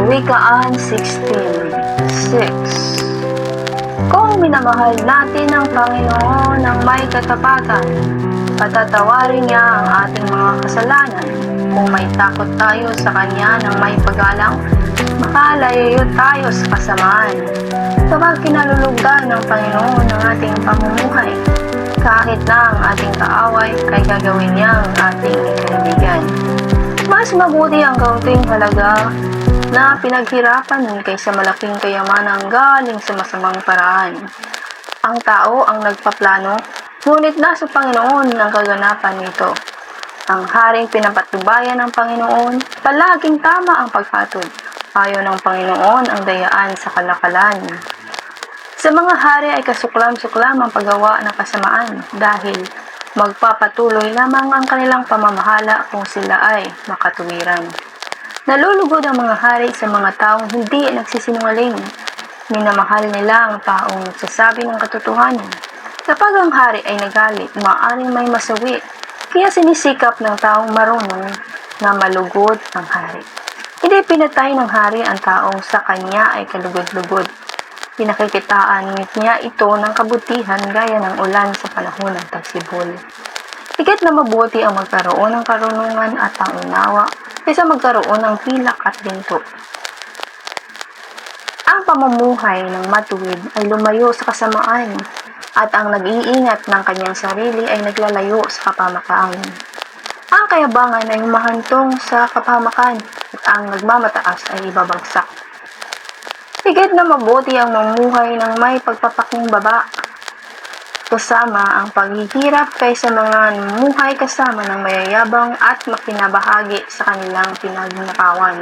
Kawikaan 16:6. Kung minamahal natin ang Panginoon ng may katapatan, patatawarin niya ang ating mga kasalanan. Kung may takot tayo sa Kanya ng may paggalang, makalayo tayo sa kasamaan. Kapag kinalulugdan ng Panginoon ang ating pamumuhay, kahit na ang ating kaaway ay gagawin niyang ating kaibigan. Mas mabuti ang kaunting halaga na pinaghirapan kaysa malaking kayamanang galing sa masamang paraan. Ang tao ang nagpaplano, ngunit nasa Panginoon ang kaganapan nito. Ang haring pinapatnubayan ng Panginoon, palaging tama ang pagpatod. Ayaw ng Panginoon ang dayaan sa kalakalan. Sa mga hari ay kasuklam-suklam ang paggawa ng kasamaan dahil magpapatuloy lamang ang kanilang pamamahala kung sila ay makatuwiran. Nalulugod ang mga hari sa mga taong hindi nagsisinungaling. Minamahal nila ang taong nagsasabi ng katotohanan. Kapag ang hari ay nagalit, maaaring may masawi. Kaya sinisikap ng taong marunong na malugod ang hari. Hindi pinatay ng hari ang taong sa kanya ay kalugod-lugod. Pinakikitaan niya ito ng kabutihan gaya ng ulan sa panahon ng tagsibol. Higit na mabuti ang magkaroon ng karunungan at ang unawa kaysa magkaroon ng pilak at ginto. Ang pamumuhay ng matuwid ay lumayo sa kasamaan at ang nag-iingat ng kanyang sarili ay naglalayo sa kapamakaan. Ang kayabangan ay humahantong sa kapahamakan at ang nagmamataas ay ibabagsak. Higit na mabuti ang mamuhay ng may pagpapakumbaba kasama ang paghihirap kaysa mga namuhay kasama ng mayayabang at makinabahagi sa kanilang pinagnakawan.